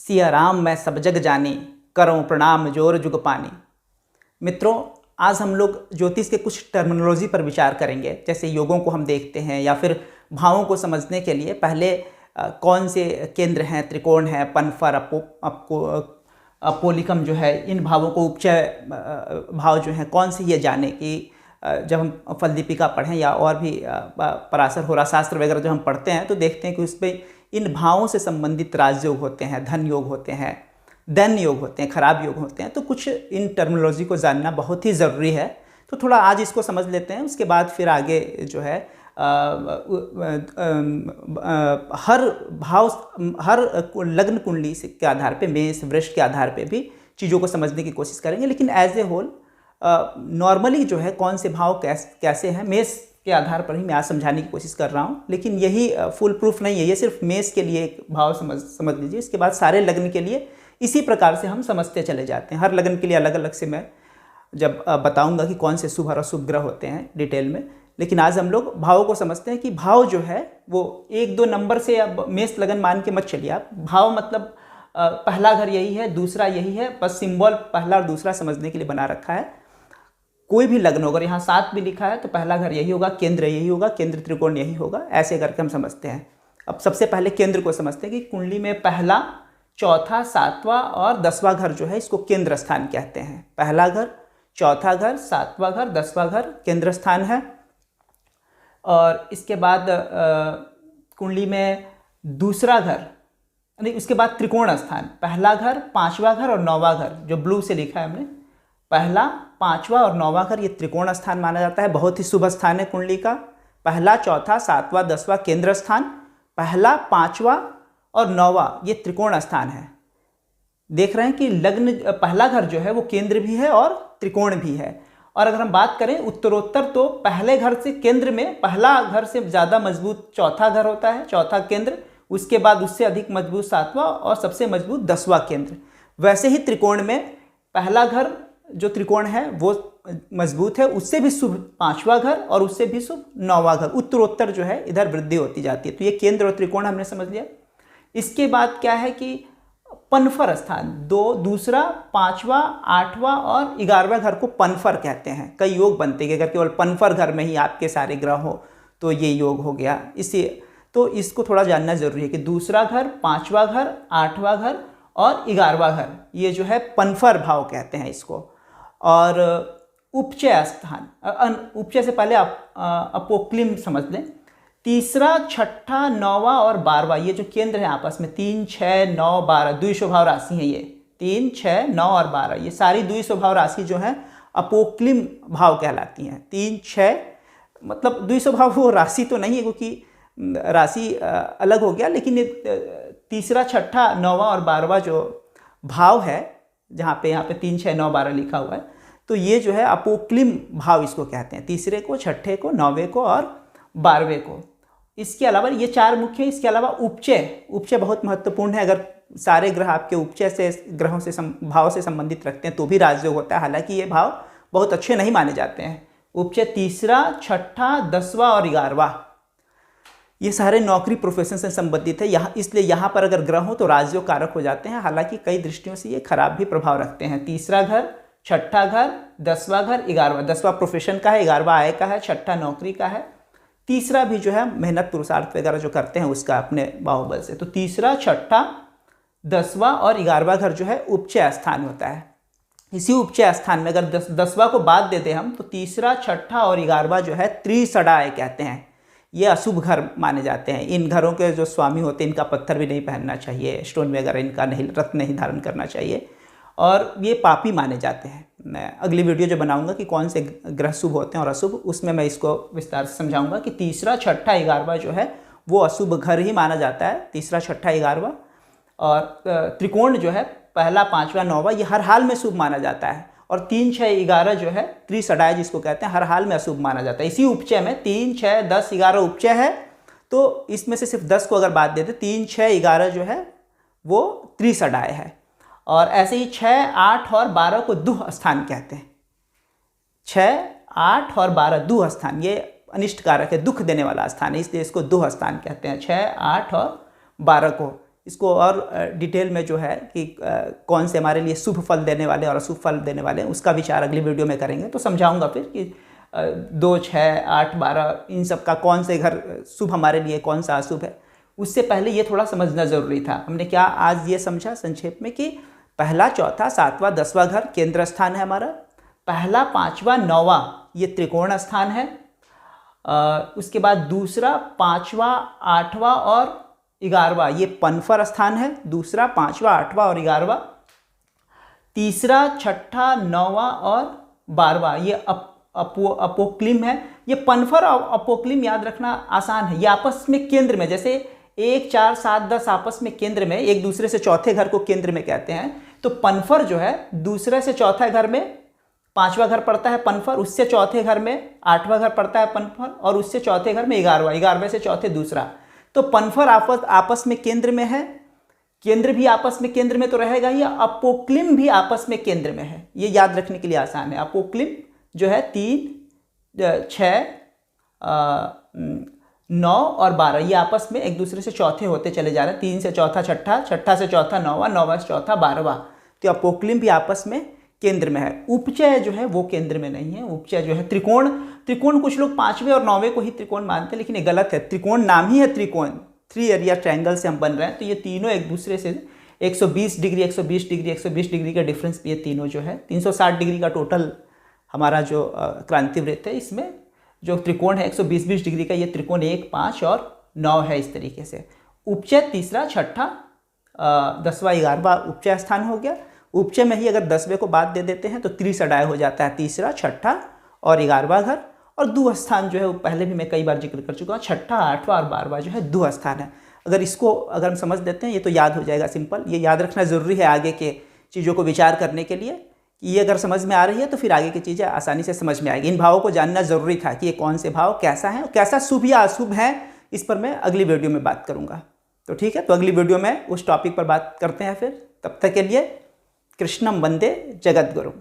सिया राम मैं सब जग जानी, करूं प्रणाम जोर जुग पानी। मित्रों, आज हम लोग ज्योतिष के कुछ टर्मिनोलॉजी पर विचार करेंगे। जैसे योगों को हम देखते हैं या फिर भावों को समझने के लिए पहले कौन से केंद्र हैं, त्रिकोण है, पनफर, अपोलिकम जो है, इन भावों को उपचय भाव जो हैं कौन से ये जाने कि जब हम फलदीपिका पढ़ें या और भी पराशर होरा शास्त्र वगैरह जो हम पढ़ते हैं तो देखते हैं कि उसमें इन भावों से संबंधित राजयोग होते हैं, धन योग होते हैं, दैन योग होते हैं, खराब योग होते हैं। तो कुछ इन टर्मिनोलॉजी को जानना बहुत ही ज़रूरी है। तो थोड़ा आज इसको समझ लेते हैं, उसके बाद फिर आगे जो है हर भाव, हर लग्न कुंडली के आधार पे, मेष वृष के आधार पे भी चीज़ों को समझने की कोशिश करेंगे। लेकिन एज ए होल नॉर्मली जो है कौन से भाव कैसे हैं, मेष के आधार पर ही मैं आज समझाने की कोशिश कर रहा हूँ। लेकिन यही फुल प्रूफ नहीं है, ये सिर्फ मेष के लिए एक भाव समझ लीजिए। इसके बाद सारे लग्न के लिए इसी प्रकार से हम समझते चले जाते हैं। हर लग्न के लिए अलग अलग से मैं जब बताऊंगा कि कौन से शुभ और अशुभ ग्रह होते हैं डिटेल में। लेकिन आज हम लोग भावों को समझते हैं कि भाव जो है वो एक दो नंबर से, अब मेष लगन मान के मत चलिए आप। भाव मतलब पहला घर यही है, दूसरा यही है, बस सिंबल पहला और दूसरा समझने के लिए बना रखा है। कोई भी लग्न होगा, यहाँ 7 भी लिखा है तो पहला घर यही होगा, केंद्र यही होगा, केंद्र त्रिकोण यही होगा, ऐसे करके हम समझते हैं। अब सबसे पहले केंद्र को समझते हैं कि कुंडली में पहला, चौथा, 7वां और 10वां घर जो है इसको केंद्र स्थान कहते हैं। पहला घर, चौथा घर, 7वां घर, 10वां घर केंद्र स्थान है। और इसके बाद कुंडली में दूसरा घर, यानी उसके बाद त्रिकोण स्थान, पहला घर, 5वां घर और 9वां घर, जो ब्लू से लिखा है हमने, पहला, 5वां और 9वां घर ये त्रिकोण स्थान माना जाता है। बहुत ही शुभ स्थान है कुंडली का। पहला, चौथा, 7वां, 10वां केंद्र स्थान, पहला, 5वां और 9वां ये त्रिकोण स्थान है। देख रहे हैं कि लग्न पहला घर जो है वो केंद्र भी है और त्रिकोण भी है। और अगर हम बात करें उत्तरोत्तर तो पहले घर से केंद्र में पहला घर से ज़्यादा मजबूत चौथा घर होता है, चौथा केंद्र, उसके बाद उससे अधिक मजबूत 7वां और सबसे मजबूत 10वां केंद्र। वैसे ही त्रिकोण में पहला घर जो त्रिकोण है वो मजबूत है, उससे भी शुभ 5वां घर और उससे भी शुभ 9वां घर। उत्तरोत्तर जो है इधर वृद्धि होती जाती है। तो ये केंद्र और त्रिकोण हमने समझ लिया। इसके बाद क्या है कि पनफर स्थान, दूसरा, 5वां, 8वां और 11वां घर को पनफर कहते हैं। कई योग बनते हैं, अगर केवल पनफर घर में ही आपके सारे ग्रह हो तो ये योग हो गया। इसी तो इसको थोड़ा जानना जरूरी है कि दूसरा घर, 5वां घर, 8वां घर और 11वां घर ये जो है पनफर भाव कहते हैं इसको। और उपचय स्थान, उपचय से पहले आप अपोक्लिम समझ लें। तीसरा, छठा, 9वां और 12वां ये जो केंद्र है आपस में, 3, 6, 9, 12 द्विस्वभाव राशि है। ये 3, 6, 9 और 12 ये सारी द्विस्वभाव राशि जो है अपोक्लिम भाव कहलाती हैं। 3, 6 मतलब द्विस्वभाव वो राशि तो नहीं है क्योंकि राशि अलग हो गया, लेकिन ये तीसरा, छठा, 9वां और 12वां जो भाव है, जहाँ पे यहाँ पे 3, 6, 9, 12 लिखा हुआ है, तो ये जो है अपोक्लिम भाव इसको कहते हैं। तीसरे को, छठे को, 9वें को और 12वें को। इसके अलावा ये 4 मुख्य, इसके अलावा उपचय बहुत महत्वपूर्ण है। अगर सारे ग्रह आपके उपचय से, ग्रहों से भाव से संबंधित रखते हैं तो भी राजयोग होता है। हालांकि ये भाव बहुत अच्छे नहीं माने जाते हैं। उपचय तीसरा, छठा, 10वां और 11वां ये सारे नौकरी प्रोफेशन से संबंधित है। यहाँ इसलिए यहाँ पर अगर ग्रह हो तो राजयोग कारक हो जाते हैं। हालांकि कई दृष्टियों से ये खराब भी प्रभाव रखते हैं। तीसरा घर, छठा घर, 10वां घर, 11वां, 10वां प्रोफेशन का है, 11वां आय का है, छठा नौकरी का है, तीसरा भी जो है मेहनत पुरुषार्थ वगैरह जो करते हैं उसका अपने बाहुबल से। तो तीसरा, छठा, 10वां और 11वां घर जो है उपचय स्थान होता है। इसी उपचय स्थान में अगर 10वां को बाद दे दें हम तो तीसरा, छठा और 11वां जो है त्रिसडाय कहते हैं। ये अशुभ घर माने जाते हैं। इन घरों के जो स्वामी होते हैं इनका पत्थर भी नहीं पहनना चाहिए, स्टोन वगैरह इनका नहीं, रत्न नहीं धारण करना चाहिए और ये पापी माने जाते हैं। मैं अगली वीडियो जो बनाऊंगा कि कौन से ग्रह शुभ होते हैं और अशुभ, उसमें मैं इसको विस्तार से समझाऊंगा कि तीसरा, छठा, 11वां जो है वो अशुभ घर ही माना जाता है। तीसरा, छठा, 11वां और त्रिकोण जो है पहला, 5वां, 9वां ये हर हाल में शुभ माना जाता है। और 3, 6, 11 जो है त्रिसडाय जिसको कहते हैं हर हाल में अशुभ माना जाता है। इसी उपचय में 3, 6, 10, 11 उपचय है तो इसमें से सिर्फ 10 को अगर बात देते 3, 6, 11 जो है वो त्रिसडाय है। और ऐसे ही 6, 8 और 12 को दुह स्थान कहते हैं। 6, 8 और 12 दुह स्थान, ये अनिष्ट कारक है, दुख देने वाला स्थान है, इसलिए इसको दुह स्थान कहते हैं। 6, 8 और 12 को इसको और डिटेल में जो है कि कौन से हमारे लिए शुभ फल देने वाले और अशुभ फल देने वाले हैं उसका विचार अगली वीडियो में करेंगे। तो समझाऊंगा फिर कि 2, 6, 8, 12 इन सब का कौन से घर शुभ हमारे लिए, कौन सा अशुभ है। उससे पहले ये थोड़ा समझना ज़रूरी था। हमने क्या आज ये समझा संक्षेप में कि पहला, चौथा, 7वां, 10वां घर केंद्र स्थान है हमारा। पहला, 5वां, 9वां ये त्रिकोण स्थान है। उसके बाद दूसरा, 5वां, 8वां और 11वां ये पनफर स्थान है। दूसरा, 5वां, 8वां और 11वां। तीसरा, 6ठा, 9वां और 12वां ये अपोक्लिम है। ये पनफर और अपोक्लिम याद रखना आसान है। ये आपस में केंद्र में, जैसे 1, 4, 7, 10 आपस में केंद्र में एक दूसरे से चौथे घर को केंद्र में कहते हैं। तो पनफर जो है दूसरे से चौथा घर में 5वां घर पड़ता है पनफर, उससे चौथे घर में 8वां घर पड़ता है पनफर, और उससे चौथे घर में 11वां, 11वें से चौथे दूसरा। तो पनफर आपस में केंद्र में है। केंद्र भी आपस में केंद्र में तो रहेगा ही, अपोक्लिम भी आपस में केंद्र में है। ये याद रखने के लिए आसान है। अपोक्लिम जो है 3, 6, 9 और 12 ये आपस में एक दूसरे से चौथे होते चले जा रहे हैं। 3 से चौथा छठा, छठा से चौथा 9वां, 9वां से चौथा 12वां। तो अपोक्लिम भी आपस में केंद्र में है। उपचय जो है वो केंद्र में नहीं है। उपचय जो है त्रिकोण, कुछ लोग 5वें और 9वें को ही त्रिकोण मानते हैं, लेकिन ये गलत है। त्रिकोण नाम ही है त्रिकोण, 3 एरिया ट्रायंगल से हम बन रहे हैं। तो ये तीनों एक दूसरे से 120 डिग्री, 120 डिग्री, 120 डिग्री का डिफरेंस ये तीनों जो है 360 डिग्री का टोटल हमारा जो क्रांतिवृत्त है, इसमें जो त्रिकोण है 120 डिग्री का, ये त्रिकोण 1, 5 और 9 है। इस तरीके से उपचय तीसरा, छठा, 10वां, 11वां उपचय स्थान हो गया। उपचय में ही अगर 10वें को बाद दे देते हैं तो त्रिसडाय हो जाता है। तीसरा, छठा और 11वां घर। और द्विस्थान स्थान जो है वो पहले भी मैं कई बार जिक्र कर चुका हूँ। छठा, 8वां और 12वां जो है द्विस्थान स्थान है। अगर हम समझ देते हैं ये तो याद हो जाएगा सिंपल। ये याद रखना ज़रूरी है आगे के चीज़ों को विचार करने के लिए। ये अगर समझ में आ रही है तो फिर आगे की चीज़ें आसानी से समझ में आएगी। इन भावों को जानना ज़रूरी था कि ये कौन से भाव कैसा है, कैसा शुभ या अशुभ है, इस पर मैं अगली वीडियो में बात करूँगा। तो ठीक है, तो अगली वीडियो में उस टॉपिक पर बात करते हैं फिर। तब तक के लिए कृष्णम वंदे जगद्गुरुम।